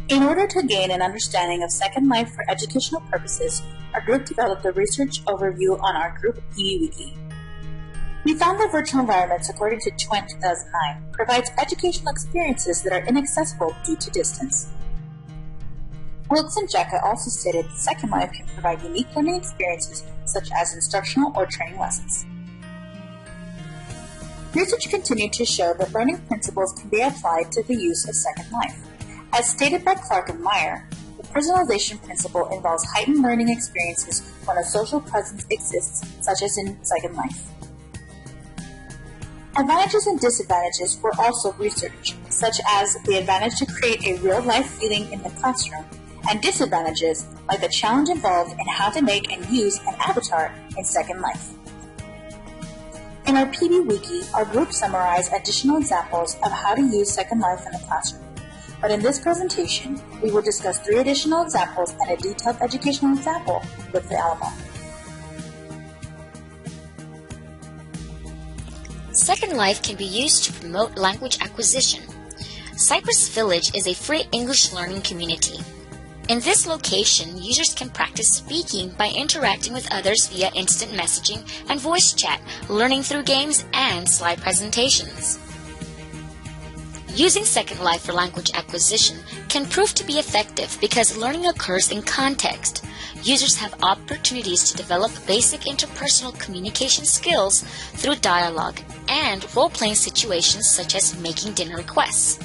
In order to gain an understanding of Second Life for educational purposes, our group developed a research overview on our group PBWiki. We found that virtual environments, according to Twent 2009, provides educational experiences that are inaccessible due to distance. Wilkes and Jekka also stated that Second Life can provide unique learning experiences such as instructional or training lessons. Research continued to show that learning principles can be applied to the use of Second Life. As stated by Clark and Meyer, the personalization principle involves heightened learning experiences when a social presence exists, such as in Second Life. Advantages and disadvantages were also researched, such as the advantage to create a real-life feeling in the classroom, and disadvantages like the challenge involved in how to make and use an avatar in Second Life. In our PBWiki, our group summarized additional examples of how to use Second Life in the classroom. But in this presentation, we will discuss 3 additional examples and a detailed educational example with the Alamo. Second Life can be used to promote language acquisition. Cypress Village is a free English learning community. In this location, users can practice speaking by interacting with others via instant messaging and voice chat, learning through games and slide presentations. Using Second Life for language acquisition can prove to be effective because learning occurs in context. Users have opportunities to develop basic interpersonal communication skills through dialogue and role-playing situations such as making dinner requests.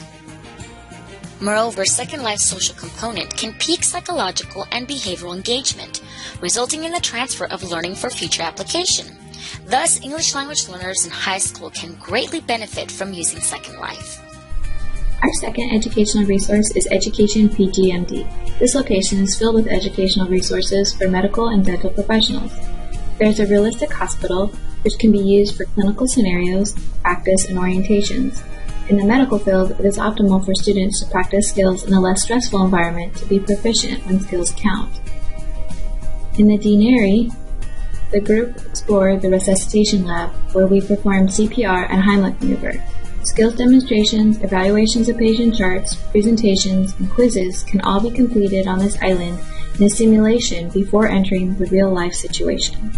Moreover, Second Life's social component can peak psychological and behavioral engagement, resulting in the transfer of learning for future application. Thus, English language learners in high school can greatly benefit from using Second Life. Our second educational resource is Education PGMD. This location is filled with educational resources for medical and dental professionals. There's a realistic hospital, which can be used for clinical scenarios, practice, and orientations. In the medical field, it is optimal for students to practice skills in a less stressful environment to be proficient when skills count. In the deanery, the group explored the resuscitation lab, where we performed CPR and Heimlich maneuver. Skills demonstrations, evaluations of patient charts, presentations, and quizzes can all be completed on this island in a simulation before entering the real-life situation.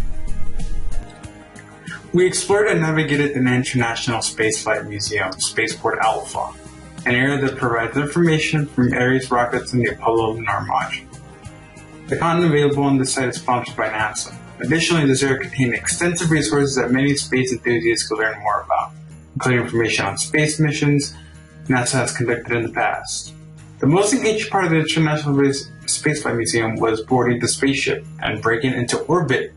We explored and navigated the International Spaceflight Museum, Spaceport Alpha, an area that provides information from Ares rockets in the Apollo lunar module. The content available on this site is sponsored by NASA. Additionally, this area contains extensive resources that many space enthusiasts could learn more about, including information on space missions NASA has conducted in the past. The most engaging part of the International Spaceflight Museum was boarding the spaceship and breaking into orbit.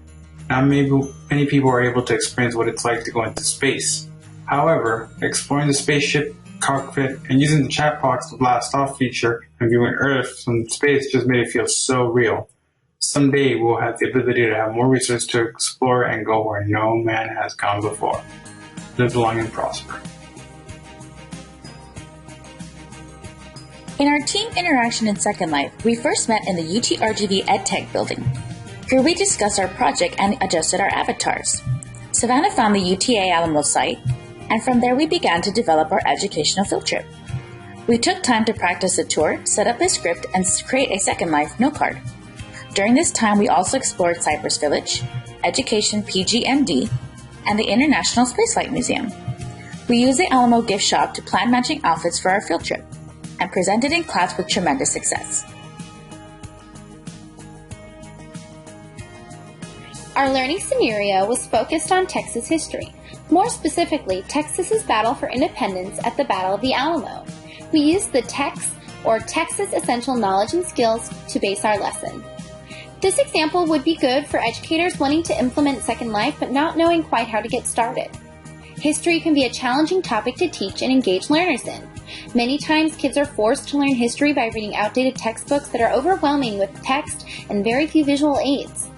Now many people are able to experience what it's like to go into space. However, exploring the spaceship cockpit and using the chat box to blast off feature and viewing Earth from space just made it feel so real. Someday we'll have the ability to have more resources to explore and go where no man has gone before. Live long and prosper. In our team interaction in Second Life, we first met in the UTRGV EdTech building. Here we discussed our project and adjusted our avatars. Savannah found the UTA Alamo site, and from there we began to develop our educational field trip. We took time to practice the tour, set up a script, and create a Second Life note card. During this time, we also explored Cypress Village, Education PGMD, and the International Spaceflight Museum. We used the Alamo gift shop to plan matching outfits for our field trip, and presented in class with tremendous success. Our learning scenario was focused on Texas history, more specifically Texas's battle for independence at the Battle of the Alamo. We used the TEX, or Texas Essential Knowledge and Skills, to base our lesson. This example would be good for educators wanting to implement Second Life but not knowing quite how to get started. History can be a challenging topic to teach and engage learners in. Many times kids are forced to learn history by reading outdated textbooks that are overwhelming with text and very few visual aids.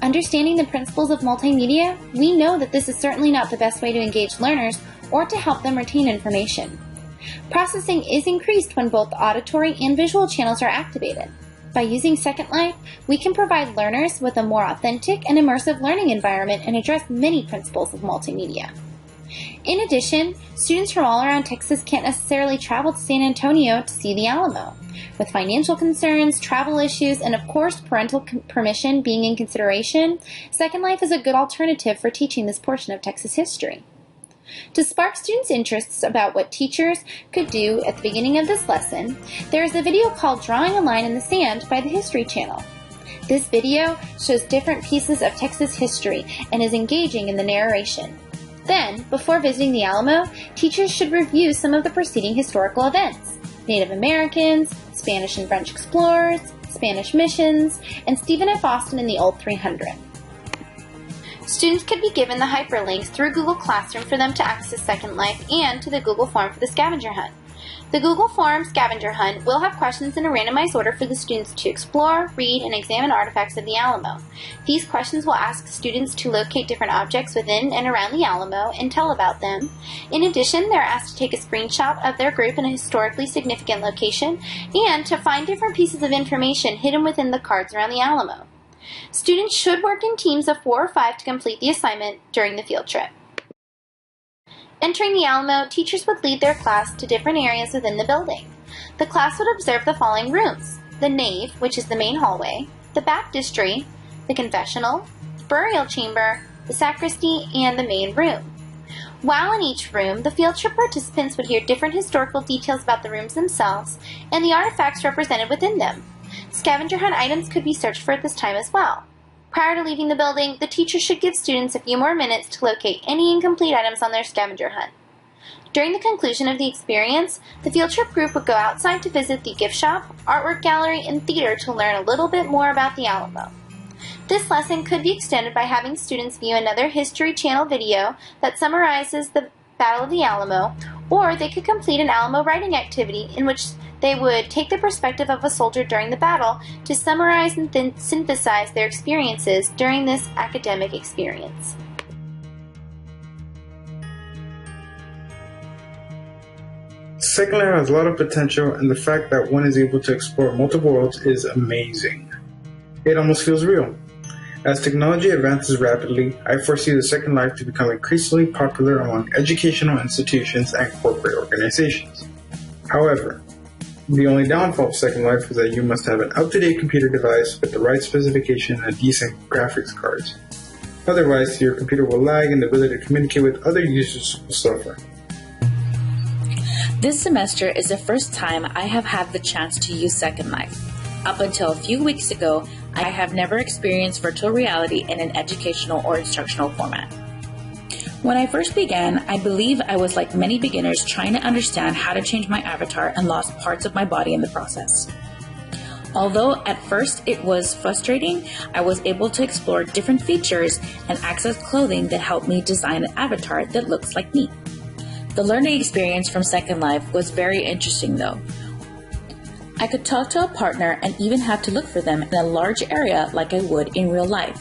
Understanding the principles of multimedia, we know that this is certainly not the best way to engage learners or to help them retain information. Processing is increased when both auditory and visual channels are activated. By using Second Life, we can provide learners with a more authentic and immersive learning environment and address many principles of multimedia. In addition, students from all around Texas can't necessarily travel to San Antonio to see the Alamo. With financial concerns, travel issues, and of course parental permission being in consideration, Second Life is a good alternative for teaching this portion of Texas history. To spark students' interests about what teachers could do at the beginning of this lesson, there is a video called Drawing a Line in the Sand by the History Channel. This video shows different pieces of Texas history and is engaging in the narration. Then, before visiting the Alamo, teachers should review some of the preceding historical events: Native Americans, Spanish and French explorers, Spanish missions, and Stephen F. Austin in the Old 300. Students could be given the hyperlinks through Google Classroom for them to access Second Life and to the Google form for the scavenger hunt. The Google form scavenger hunt will have questions in a randomized order for the students to explore, read, and examine artifacts of the Alamo. These questions will ask students to locate different objects within and around the Alamo and tell about them. In addition, they're asked to take a screenshot of their group in a historically significant location and to find different pieces of information hidden within the cards around the Alamo. Students should work in teams of 4 or 5 to complete the assignment during the field trip. Entering the Alamo, teachers would lead their class to different areas within the building. The class would observe the following rooms: the nave, which is the main hallway, the baptistry, the confessional, the burial chamber, the sacristy, and the main room. While in each room, the field trip participants would hear different historical details about the rooms themselves and the artifacts represented within them. Scavenger hunt items could be searched for at this time as well. Prior to leaving the building, the teacher should give students a few more minutes to locate any incomplete items on their scavenger hunt. During the conclusion of the experience, the field trip group would go outside to visit the gift shop, artwork gallery, and theater to learn a little bit more about the Alamo. This lesson could be extended by having students view another History Channel video that summarizes the Battle of the Alamo, or they could complete an Alamo writing activity in which they would take the perspective of a soldier during the battle to summarize and then synthesize their experiences during this academic experience. Second Life has a lot of potential, and the fact that one is able to explore multiple worlds is amazing. It almost feels real. As technology advances rapidly, I foresee the Second Life to become increasingly popular among educational institutions and corporate organizations. However, the only downfall of Second Life is that you must have an up-to-date computer device with the right specification and decent graphics cards. Otherwise, your computer will lag and the ability to communicate with other users will suffer. This semester is the first time I have had the chance to use Second Life. Up until a few weeks ago, I have never experienced virtual reality in an educational or instructional format. When I first began, I believe I was like many beginners trying to understand how to change my avatar and lost parts of my body in the process. Although at first it was frustrating, I was able to explore different features and access clothing that helped me design an avatar that looks like me. The learning experience from Second Life was very interesting though. I could talk to a partner and even have to look for them in a large area like I would in real life.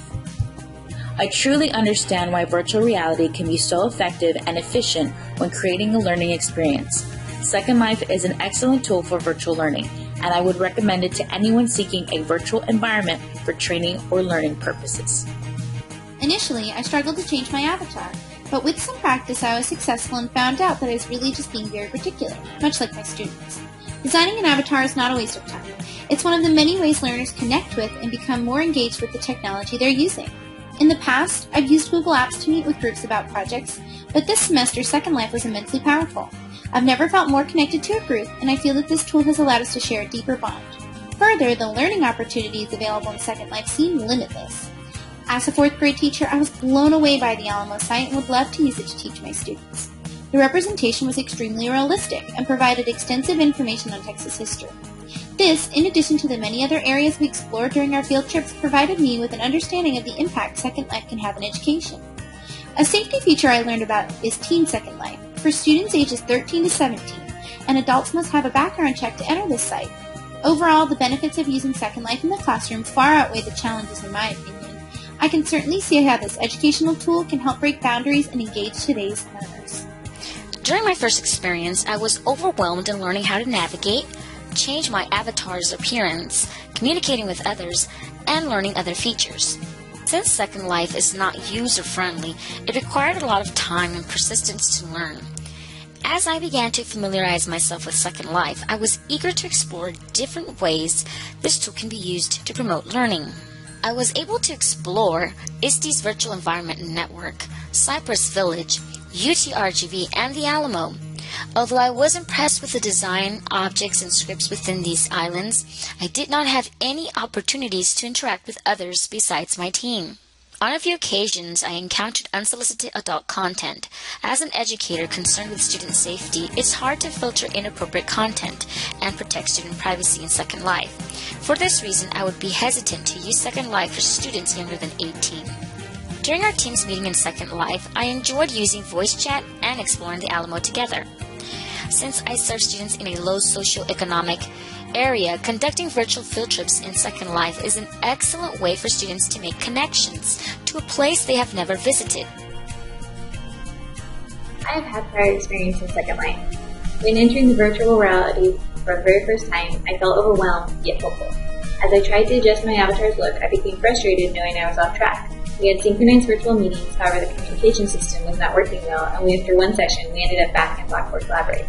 I truly understand why virtual reality can be so effective and efficient when creating a learning experience. Second Life is an excellent tool for virtual learning, and I would recommend it to anyone seeking a virtual environment for training or learning purposes. Initially, I struggled to change my avatar, but with some practice I was successful and found out that I was really just being very particular, much like my students. Designing an avatar is not a waste of time. It's one of the many ways learners connect with and become more engaged with the technology they're using. In the past, I've used Google Apps to meet with groups about projects, but this semester Second Life was immensely powerful. I've never felt more connected to a group, and I feel that this tool has allowed us to share a deeper bond. Further, the learning opportunities available in Second Life seem limitless. As a 4th grade teacher, I was blown away by the Alamo site and would love to use it to teach my students. The representation was extremely realistic and provided extensive information on Texas history. This, in addition to the many other areas we explored during our field trips, provided me with an understanding of the impact Second Life can have in education. A safety feature I learned about is Teen Second Life, for students ages 13 to 17, and adults must have a background check to enter this site. Overall, the benefits of using Second Life in the classroom far outweigh the challenges in my opinion. I can certainly see how this educational tool can help break boundaries and engage today's learners. During my first experience, I was overwhelmed in learning how to navigate, change my avatar's appearance, communicating with others, and learning other features. Since Second Life is not user-friendly, it required a lot of time and persistence to learn. As I began to familiarize myself with Second Life, I was eager to explore different ways this tool can be used to promote learning. I was able to explore ISTE's virtual environment network, Cypress Village, UTRGV, and the Alamo. Although I was impressed with the design, objects, and scripts within these islands, I did not have any opportunities to interact with others besides my team. On a few occasions, I encountered unsolicited adult content. As an educator concerned with student safety, it's hard to filter inappropriate content and protect student privacy in Second Life. For this reason, I would be hesitant to use Second Life for students younger than 18. During our team's meeting in Second Life, I enjoyed using voice chat and exploring the Alamo together. Since I serve students in a low socioeconomic area, conducting virtual field trips in Second Life is an excellent way for students to make connections to a place they have never visited. I have had prior experience in Second Life. When entering the virtual reality for the very first time, I felt overwhelmed yet hopeful. As I tried to adjust my avatar's look, I became frustrated knowing I was off track. We had synchronized virtual meetings, however the communication system was not working well, and after one session, we ended up back in Blackboard Collaborate.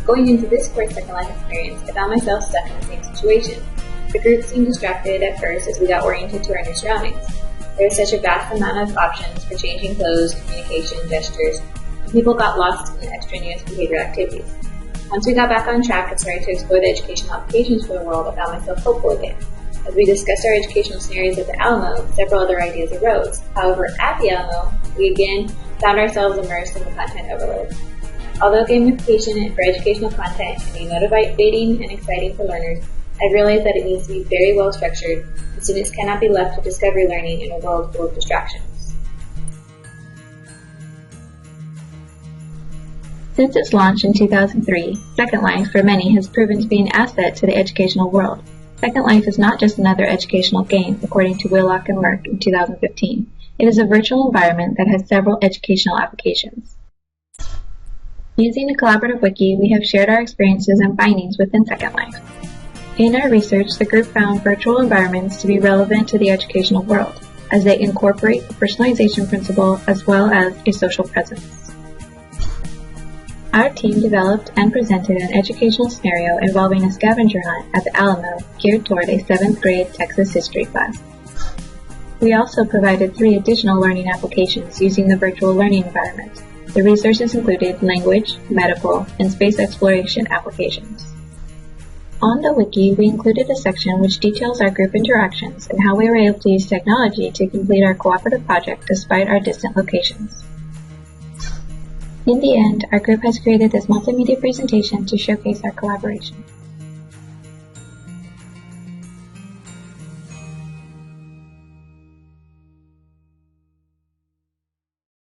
Going into this course Second Life experience, I found myself stuck in the same situation. The group seemed distracted at first as we got oriented to our new surroundings. There was such a vast amount of options for changing clothes, communication, gestures, and people got lost in the extraneous behavioral activities. Once we got back on track and started to explore the educational applications for the world, I found myself hopeful again. As we discussed our educational scenarios at the Alamo, several other ideas arose. However, at the Alamo, we again found ourselves immersed in the content overload. Although gamification for educational content can be motivating and exciting for learners, I realized that it needs to be very well structured, and students cannot be left to discovery learning in a world full of distractions. Since its launch in 2003, Second Life for many has proven to be an asset to the educational world. Second Life is not just another educational game, according to Willock and Merck in 2015. It is a virtual environment that has several educational applications. Using a collaborative wiki, we have shared our experiences and findings within Second Life. In our research, the group found virtual environments to be relevant to the educational world, as they incorporate the personalization principle as well as a social presence. Our team developed and presented an educational scenario involving a scavenger hunt at the Alamo geared toward a 7th grade Texas history class. We also provided 3 additional learning applications using the virtual learning environment. The resources included language, medical, and space exploration applications. On the wiki, we included a section which details our group interactions and how we were able to use technology to complete our cooperative project despite our distant locations. In the end, our group has created this multimedia presentation to showcase our collaboration.